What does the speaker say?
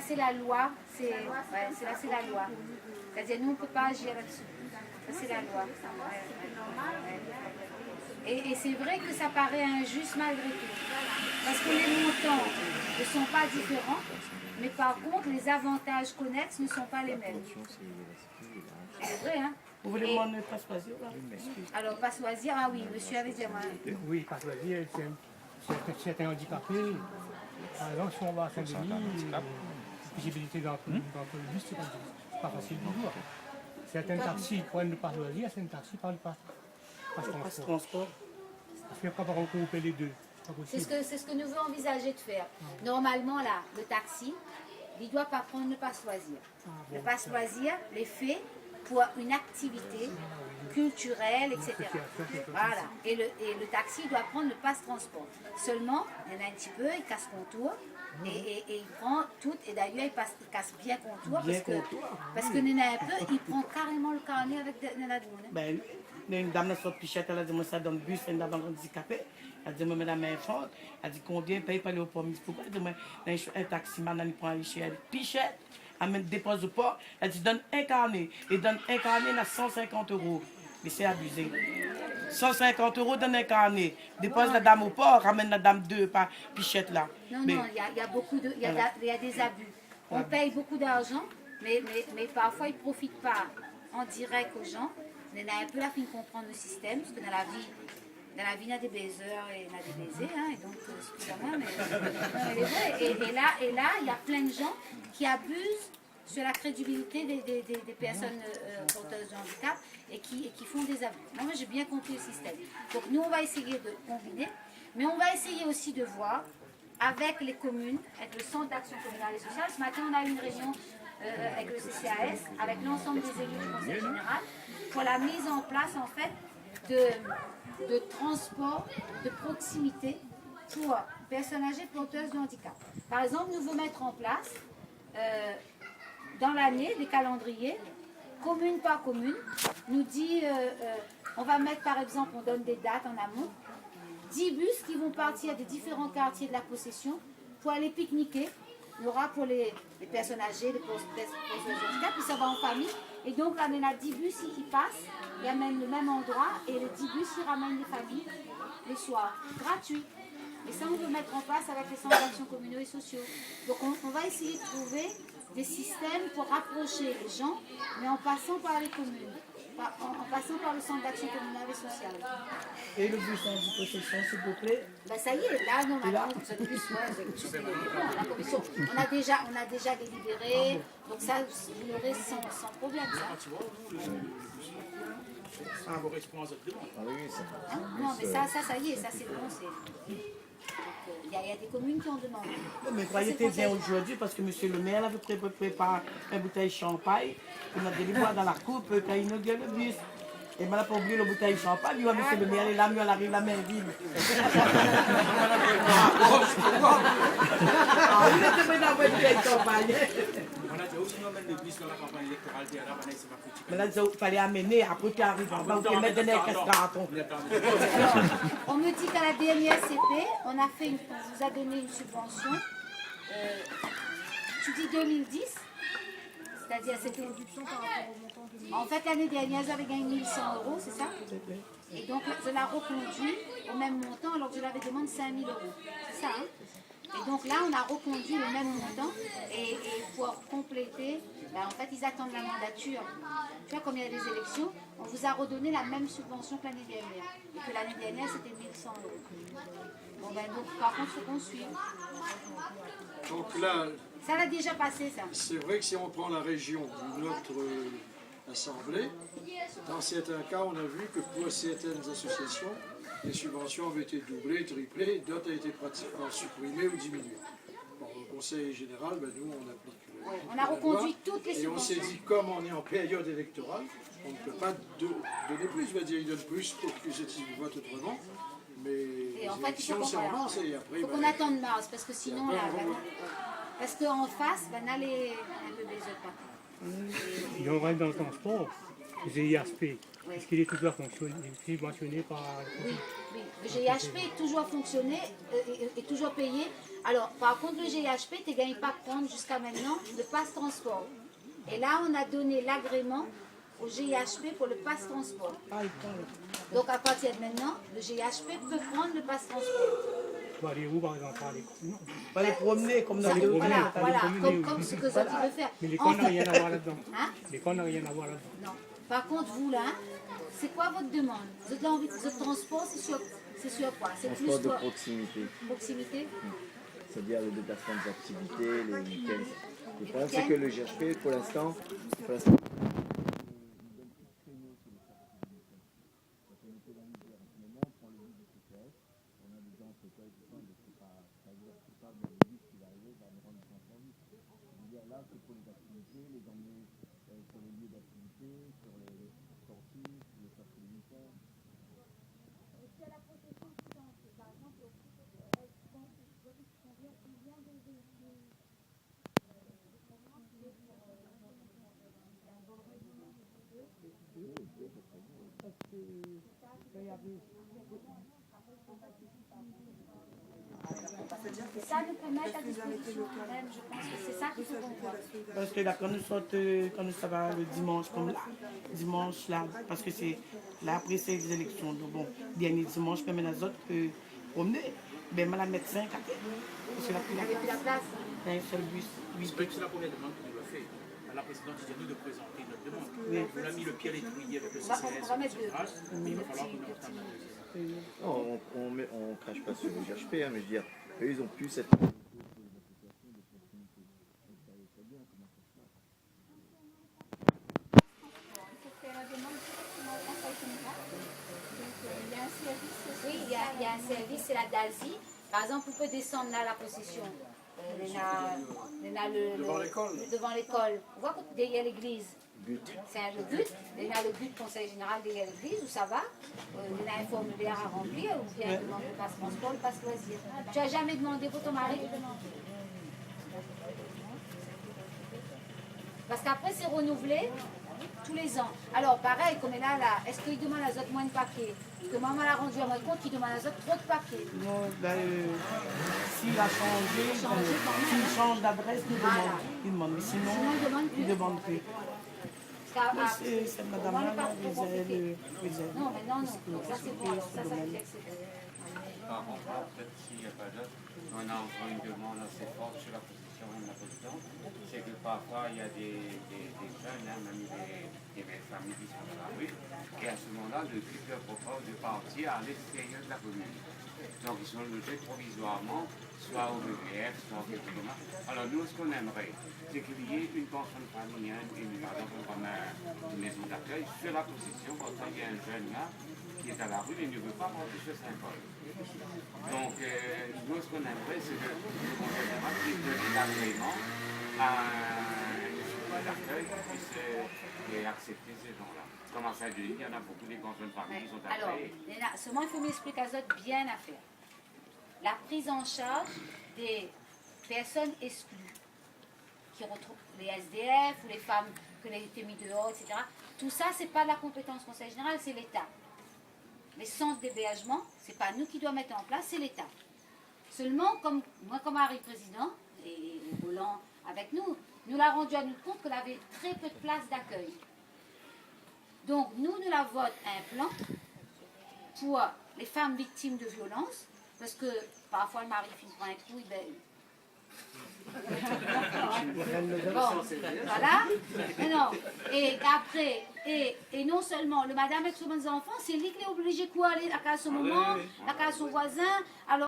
c'est la loi. C'est la loi. C'est-à-dire, nous, on ne peut pas agir là-dessus. Ça, c'est la loi. Et c'est vrai que ça paraît injuste malgré tout. Parce que les montants ne sont pas différents, mais par contre, les avantages connexes ne sont pas les mêmes. C'est vrai, hein? Vous voulez demander pas choisir là? Alors, pas choisir, ah oui, monsieur avait dit. Oui, pas choisir, c'est un handicapé. Par exemple, si on va à Saint-Denis, possibilité d'entrer le bus, c'est pas facile du tout. Certains taxis prennent ne pas choisir, certains taxis ne pas transport. Parce qu'il n'y a pas regrouper les deux. C'est ce que nous voulons envisager de faire. Normalement, là, le taxi, il ne doit pas prendre ne pas choisir. Ne pas choisir les faits pour une activité culturelle, etc. Voilà. Et le taxi doit prendre le passe-transport. Seulement, il y en a un petit peu, il casse contour. Et il prend tout, et d'ailleurs il casse bien contour parce que Nena un peu, il prend carrément le carnet avec Nena Doune. Ben, une dame dans son pichette, elle a dit moi ça dans le bus, une dame handicapée. Elle a dit moi madame est forte, elle a dit combien paye pas le promis pourquoi? Elle a dit moi un taximan il prend chez elle pichette, elle dépose au port, elle dit donne un carnet, et donne un carnet à 150 €. Mais c'est abusé. 150 € dans un carnet. Dépose la dame au port, ramène la dame deux par pichette là. Non, il y a beaucoup de, il y a des abus. On paye beaucoup d'argent, mais parfois ils ne profitent pas en direct aux gens. On a un peu la fin de comprendre le système, parce que dans la vie, il y a des baiseurs et il y a des baisers, hein, et donc, excusez-moi, mais et là, il y a plein de gens qui abusent sur la crédibilité des personnes porteuses de handicap et qui font des abus. Moi, j'ai bien compris le système. Donc, nous, on va essayer de combiner, mais on va essayer aussi de voir avec les communes, avec le Centre d'action communale et sociale. Ce matin, on a eu une réunion avec le CCAS, avec l'ensemble des élus du Conseil général, pour la mise en place, en fait, de transport de proximité pour personnes âgées porteuses de handicap. Par exemple, nous voulons mettre en place dans l'année des calendriers, commune par commune, nous dit, on va mettre par exemple, on donne des dates en amont, 10 bus qui vont partir des différents quartiers de la possession pour aller pique-niquer. Il y aura pour les personnes âgées, les personnes de handicap, puis ça va en famille. Et donc là, on a 10 bus qui passent, ils amènent le même endroit, et les 10 bus, ils ramènent les familles le soir, gratuit. Et ça, on veut mettre en place avec les centres d'action communaux et sociaux. Donc on va essayer de trouver des systèmes pour rapprocher les gens, mais en passant par les communes, en passant par le centre d'action communale et sociale. Et le bus en possession, s'il vous plaît? Ben ça y est, là, normalement, ce bus, la commission, on a déjà délibéré, donc ça, vous l'aurez sans problème. Ça va répondre à votre demande. Non, mais ça y est, ça c'est bon, il y a des communes qui en demandent. Mais croyez bien aujourd'hui parce que monsieur le maire avait préparé une bouteille de champagne. On a des bois dans la coupe quand il inaugure le bus. Et maintenant, pas oublier la bouteille de champagne, lui, monsieur le maire, il a mis à l'arrivée la main vide. Ah, il était bien dans la bouteille de champagne. On a aussi amené le bus dans la campagne électorale de la Vanessa. Mais là, il fallait amener, après qu'il arrive, on va mettre des carton. On me dit qu'à la DNISCP, on vous a donné une subvention. Tu dis 2010, c'est-à-dire c'était une réduction par rapport au montant du. En fait, l'année dernière, j'avais gagné 1100 €, c'est ça? Et donc, je l'ai reconduit au même montant alors que je l'avais demandé 5000 €. C'est ça, hein? Et donc là, on a reconduit le même montant et pour compléter, ben en fait, ils attendent la mandature. Tu vois, comme il y a des élections, on vous a redonné la même subvention que l'année dernière. Et que l'année dernière, c'était 1100 €. Bon, ben donc, par contre, il faut qu'on suive. Donc là, Ça l'a déjà passé, ça. c'est vrai que si on prend la région d'une autre assemblée, dans certains cas, on a vu que pour certaines associations, les subventions avaient été doublées, triplées, d'autres ont été pratiquement supprimées ou diminuées. Bon, au Conseil général, ben, nous, on applique On a reconduit toutes les et on s'est subventions. dit, comme on est en période électorale, on ne peut pas donner plus. Je veux dire, ils donnent plus pour que ceux qui votent autrement. Mais Et en les fait, élections, c'est en mars et après... Il faut ben, qu'on attende mars, parce que sinon, après, là, on revoit. parce qu'en face, ben, là, un peu des autres. Et on reste dans le transport. GIHP, est-ce qu'il est toujours subventionné par... Oui, oui. Le GIHP est toujours fonctionné, est toujours payé. Alors, par contre, le GIHP, tu ne gagnes pas prendre jusqu'à maintenant le passe transport. Et là, on a donné l'agrément au GIHP pour le passe transport. Donc, à partir de maintenant, le GIHP peut prendre le passe transport. Pour aller où, par exemple, à l'école? Non. On va les promener comme dans Ça, les voilà, voilà, promener, comme ce que Zoti veut faire. Mais En l'école n'a fait- rien à voir là-dedans. Hein? L'école n'a rien à voir là-dedans. Non. Par contre, vous là, c'est quoi votre demande? Vous avez envie de transport, c'est sur quoi? C'est plus Transport de quoi? proximité, Proximité? c'est-à-dire le déplacement des activités, les week-ends. Le problème, c'est week-ends. que le GHP, pour l'instant, Ça nous peut mettre à disposition même, je pense que c'est ça qu'il faut qu'on voit. Parce que là, quand nous sortons, quand nous ça va le dimanche, comme là, dimanche là, parce que c'est là après c'est les élections, donc bon, dernier dimanche, même les autres peuvent promener, ben mal à mettre 5 à terre. Parce que là, Il n'y avait plus la place. il y a un seul bus, 8 C'est la première demande que nous avons fait à la présidente Tidiane de présenter notre demande. Oui. On a mis le pied à l'étrier avec le On va CCS mettre deux. central. Il va falloir qu'on en entame la deuxième. non, on crache pas sur le GHP, hein, mais je veux dire, eux, ils ont pu cette... Oui, il y a un service, c'est la DALSI. Par exemple, vous pouvez descendre là à la possession. Devant l'école. Vous voyez derrière l'église. C'est le but. Il y a le but conseil général derrière l'église où ça va. Il y a un formulaire à remplir ou bien demande le passe transport, le passe loisir. Tu n'as jamais demandé pour ton mari? Parce qu'après, c'est renouvelé tous les ans. Alors, pareil, comme là, est-ce qu'il demande à autres moins de papiers? Parce que maman l'a rendu à moi compte qu'il demande à autres trop de papiers. Non, ben, s'il a changé, s'il change d'adresse, il demande. Mais sinon, il demande plus. Parce qu'à- C'est madame là, les Non, mais non. Ça, c'est bon. Alors, ça veut dire que c'est bon. Par contre, peut-être s'il n'y a pas d'autre, on a encore une demande assez forte sur la position de la présidente, c'est que parfois il y a des jeunes, hein, même des familles qui sont dans la rue, et à ce moment-là, le but leur propose de partir à l'extérieur de la commune. Donc ils sont logés provisoirement, soit au BVF, soit au BVF. Alors nous, ce qu'on aimerait, c'est qu'il y ait une pension de famille, hein, comme une maison d'accueil sur la position, quand il y a un jeune là qui est à la rue et ne veut pas rentrer sur Saint-Paul. Donc, nous, ce qu'on aimerait, c'est que le conseil général puisse donner l'agrément à un support d'accueil qui puisse accepter ces gens-là. Comme à Saint-Denis, il y en a beaucoup des pensions de famille qui sont Alors, agréées. Léna, seulement il faut m'expliquer à autres bien à faire. La prise en charge des personnes exclues, qui retrouvent les SDF ou les femmes qui ont été mises dehors, etc. Tout ça, ce n'est pas la compétence conseil général, c'est l'État. Les centres d'hébergement, ce n'est pas nous qui devons mettre en place, c'est l'État. Seulement, comme moi, comme Harry président, et Roland avec nous, nous l'a rendu à nous compte qu'on avait très peu de places d'accueil. Donc, nous l'avons un plan pour les femmes victimes de violences, parce que parfois le mari finit par un coup, bon, voilà. Non. Et après, et non seulement le madame avec ses enfants, c'est lui qui est obligé de aller à son moment, à son voisin. Alors,